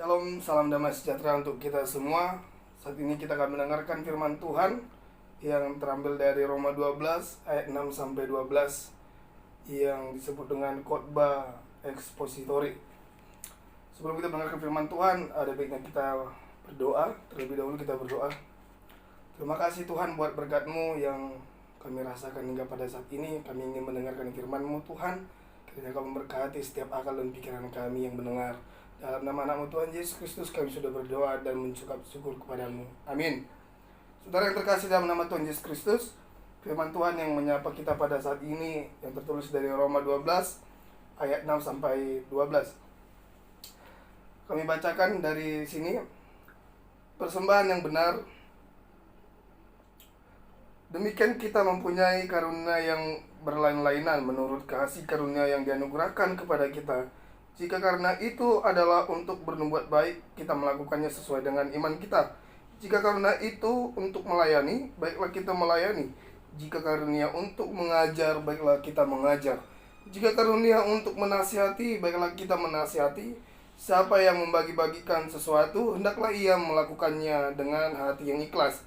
Shalom, salam damai sejahtera untuk kita semua. Saat ini kita akan mendengarkan firman Tuhan yang terambil dari Roma 12 ayat 6 sampai 12 yang disebut dengan khotbah ekspositori. Sebelum kita mendengarkan firman Tuhan, ada baiknya kita berdoa. Terlebih dahulu kita berdoa. Terima kasih Tuhan buat berkat-Mu yang kami rasakan hingga pada saat ini. Kami ingin mendengarkan firman-Mu Tuhan. Kiranya Kau memberkati setiap akal dan pikiran kami yang mendengar. Dalam nama anak-Mu Tuhan Yesus Kristus kami sudah berdoa dan mengucap syukur kepada-Mu. Amin. Saudara yang terkasih dalam nama Tuhan Yesus Kristus, firman Tuhan yang menyapa kita pada saat ini yang tertulis dari Roma 12 ayat 6 sampai 12. Kami bacakan dari sini. Persembahan yang benar. Demikian kita mempunyai karunia yang berlain-lainan menurut kasih karunia yang dianugerahkan kepada kita. Jika karena itu adalah untuk berbuat baik, kita melakukannya sesuai dengan iman kita. Jika karena itu untuk melayani, baiklah kita melayani. Jika karunia untuk mengajar, baiklah kita mengajar. Jika karunia untuk menasihati, baiklah kita menasihati. Siapa yang membagi-bagikan sesuatu, hendaklah ia melakukannya dengan hati yang ikhlas.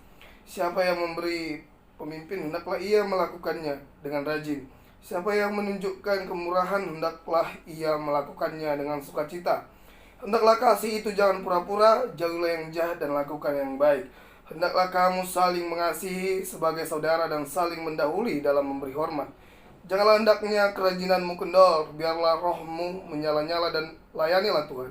Siapa yang memberi pemimpin, hendaklah ia melakukannya dengan rajin. Siapa yang menunjukkan kemurahan, hendaklah ia melakukannya dengan sukacita. Hendaklah kasih itu jangan pura-pura, jauhilah yang jahat dan lakukan yang baik. Hendaklah kamu saling mengasihi sebagai saudara dan saling mendahului dalam memberi hormat. Janganlah hendaknya kerajinanmu kendor, biarlah rohmu menyala-nyala dan layanilah Tuhan.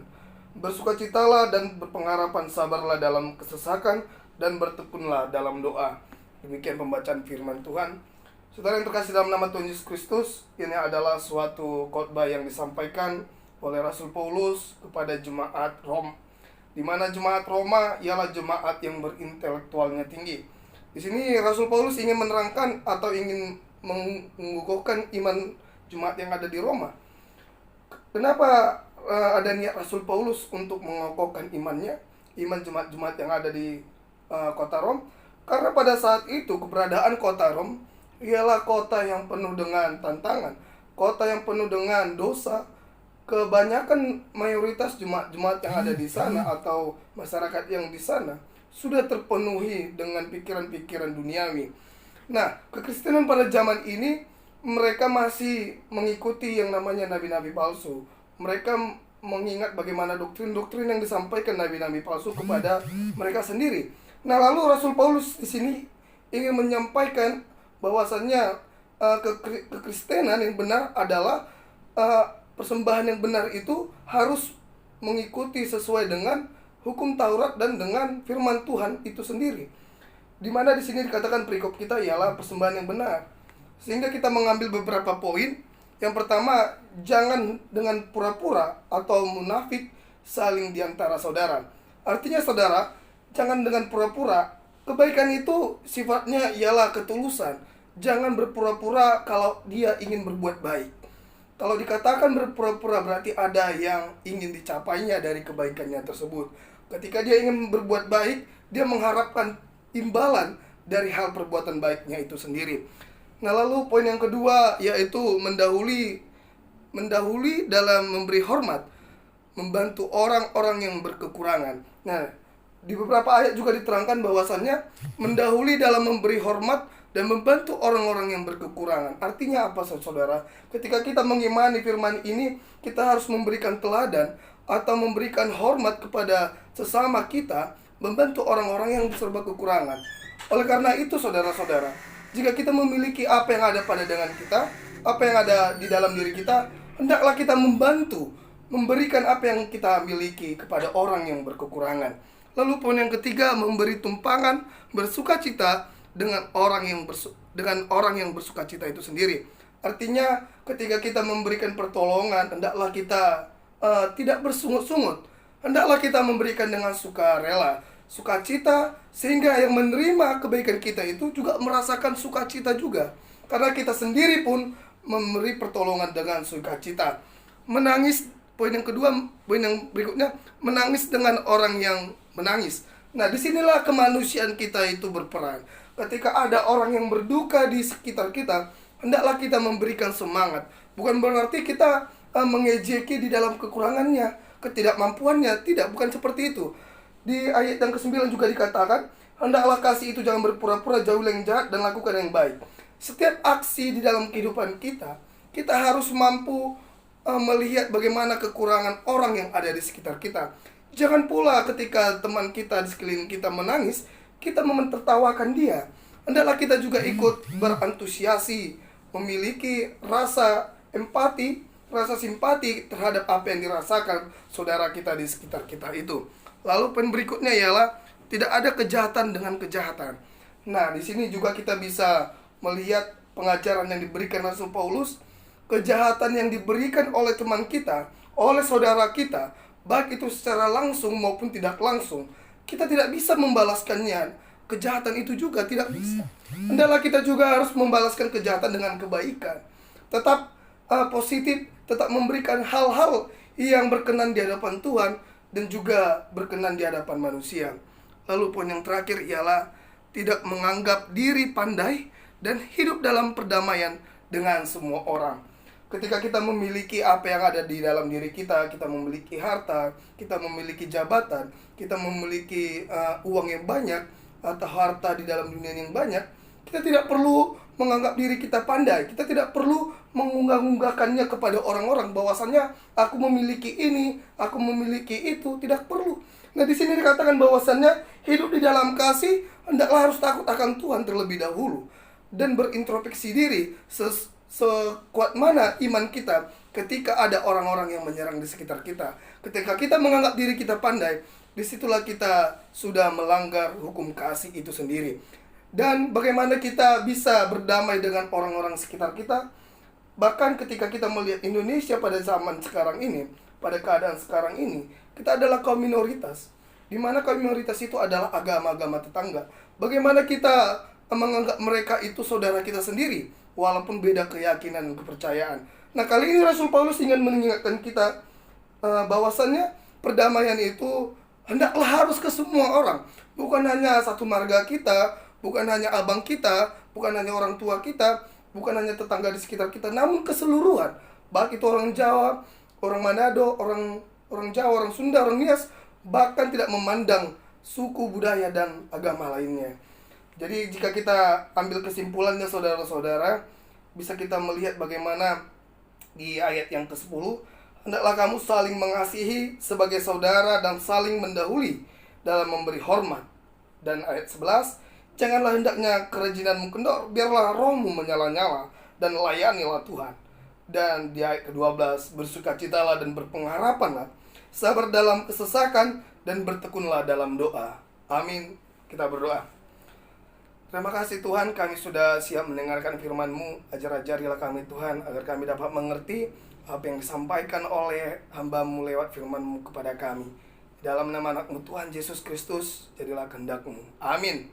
Bersukacitalah dan berpengharapan, sabarlah dalam kesesakan dan bertekunlah dalam doa. Demikian pembacaan firman Tuhan. Saudara yang terkasih dalam nama Tuhan Yesus Kristus, ini adalah suatu khotbah yang disampaikan oleh Rasul Paulus kepada jemaat Rom, di mana jemaat Roma ialah jemaat yang berintelektualnya tinggi. Di sini Rasul Paulus ingin menerangkan atau ingin mengukuhkan iman jemaat yang ada di Roma. Kenapa ada niat Rasul Paulus untuk mengokohkan imannya, iman jemaat-jemaat yang ada di kota Rom? Karena pada saat itu keberadaan kota Rom ialah kota yang penuh dengan tantangan, kota yang penuh dengan dosa. Kebanyakan mayoritas jemaat-jemaat yang ada di sana atau masyarakat yang di sana sudah terpenuhi dengan pikiran-pikiran duniawi. Nah, kekristenan pada zaman ini mereka masih mengikuti yang namanya nabi-nabi palsu. Mereka mengingat bagaimana doktrin-doktrin yang disampaikan nabi-nabi palsu kepada mereka sendiri. Nah, lalu Rasul Paulus di sini ingin menyampaikan bahwasannya kekristenan yang benar adalah persembahan yang benar itu harus mengikuti sesuai dengan hukum Taurat dan dengan firman Tuhan itu sendiri. Di mana di sini dikatakan perikop kita ialah persembahan yang benar. Sehingga kita mengambil beberapa poin. Yang pertama, jangan dengan pura-pura atau munafik saling di antara saudara. Artinya saudara, jangan dengan pura-pura. Kebaikan itu sifatnya ialah ketulusan. Jangan berpura-pura kalau dia ingin berbuat baik. Kalau dikatakan berpura-pura berarti ada yang ingin dicapainya dari kebaikannya tersebut. Ketika dia ingin berbuat baik, dia mengharapkan imbalan dari hal perbuatan baiknya itu sendiri. Nah, lalu poin yang kedua yaitu mendahului dalam memberi hormat, membantu orang-orang yang berkekurangan. Nah, di beberapa ayat juga diterangkan bahwasannya mendahului dalam memberi hormat dan membantu orang-orang yang berkekurangan. Artinya apa saudara? Ketika kita mengimani firman ini, kita harus memberikan teladan atau memberikan hormat kepada sesama kita, membantu orang-orang yang serba kekurangan. Oleh karena itu saudara-saudara, jika kita memiliki apa yang ada pada dengan kita, apa yang ada di dalam diri kita, hendaklah kita membantu, memberikan apa yang kita miliki kepada orang yang berkekurangan. Lalu poin yang ketiga, memberi tumpangan, bersukacita dengan orang yang bersukacita itu sendiri. Artinya ketika kita memberikan pertolongan, hendaklah kita tidak bersungut-sungut. Hendaklah kita memberikan dengan sukarela, sukacita, sehingga yang menerima kebaikan kita itu juga merasakan sukacita juga. Karena kita sendiri pun memberi pertolongan dengan sukacita. Menangis, poin yang kedua, poin yang berikutnya, menangis dengan orang yang menangis. Nah, disinilah kemanusiaan kita itu berperan. Ketika ada orang yang berduka di sekitar kita, hendaklah kita memberikan semangat. Bukan berarti kita mengejeki di dalam kekurangannya. ketidakmampuannya. Tidak, bukan seperti itu. Di ayat yang ke-9 juga dikatakan, hendaklah kasih itu jangan berpura-pura, jauh yang jahat dan lakukan yang baik. Setiap aksi di dalam kehidupan kita, kita harus mampu melihat bagaimana kekurangan orang yang ada di sekitar kita. Jangan pula ketika teman kita di sekeliling kita menangis, kita mementertawakan dia. Hendaklah kita juga ikut berantusiasi, memiliki rasa empati, rasa simpati terhadap apa yang dirasakan saudara kita di sekitar kita itu. Lalu poin berikutnya ialah tidak ada kejahatan dengan kejahatan. Nah, di sini juga kita bisa melihat pengajaran yang diberikan Rasul Paulus. Kejahatan yang diberikan oleh teman kita, oleh saudara kita, baik itu secara langsung maupun tidak langsung, kita tidak bisa membalaskannya. Kejahatan itu juga tidak bisa. Hendaklah kita juga harus membalaskan kejahatan dengan kebaikan. Tetap positif, tetap memberikan hal-hal yang berkenan di hadapan Tuhan dan juga berkenan di hadapan manusia. Lalu poin yang terakhir ialah tidak menganggap diri pandai dan hidup dalam perdamaian dengan semua orang. Ketika kita memiliki apa yang ada di dalam diri kita, kita memiliki harta, kita memiliki jabatan, kita memiliki uang yang banyak, atau harta di dalam dunia yang banyak, kita tidak perlu menganggap diri kita pandai. Kita tidak perlu mengunggah-unggahkannya kepada orang-orang bahwasannya aku memiliki ini, aku memiliki itu. Tidak perlu. Nah, di sini dikatakan bahwasannya hidup di dalam kasih, hendaklah harus takut akan Tuhan terlebih dahulu dan berintrospeksi diri sekuat mana iman kita ketika ada orang-orang yang menyerang di sekitar kita. Ketika kita menganggap diri kita pandai, disitulah kita sudah melanggar hukum kasih itu sendiri. Dan bagaimana kita bisa berdamai dengan orang-orang sekitar kita. Bahkan ketika kita melihat Indonesia pada zaman sekarang ini, pada keadaan sekarang ini, kita adalah kaum minoritas, di mana kaum minoritas itu adalah agama-agama tetangga. Bagaimana kita menganggap mereka itu saudara kita sendiri, walaupun beda keyakinan dan kepercayaan. Nah, kali ini Rasul Paulus ingin mengingatkan kita bahwasannya perdamaian itu hendaklah harus ke semua orang. Bukan hanya satu marga kita, bukan hanya abang kita, bukan hanya orang tua kita, bukan hanya tetangga di sekitar kita, namun keseluruhan. Baik itu orang Jawa, orang Manado, orang Jawa, orang Sunda, orang Nias, bahkan tidak memandang suku, budaya, dan agama lainnya. Jadi jika kita ambil kesimpulannya saudara-saudara, bisa kita melihat bagaimana di ayat yang ke-10, hendaklah kamu saling mengasihi sebagai saudara dan saling mendahului dalam memberi hormat. Dan ayat 11, janganlah hendaknya kerajinanmu kendor, biarlah rohmu menyala-nyala dan layanilah Tuhan. Dan di ayat ke-12, bersukacitalah dan berpengharapanlah, sabar dalam kesesakan dan bertekunlah dalam doa. Amin. Kita berdoa. Terima kasih Tuhan, kami sudah siap mendengarkan firman-Mu. Ajar-ajarilah kami Tuhan, agar kami dapat mengerti apa yang disampaikan oleh hamba-Mu lewat firman-Mu kepada kami. Dalam nama anak-Mu Tuhan Yesus Kristus, jadilah kehendak-Mu. Amin.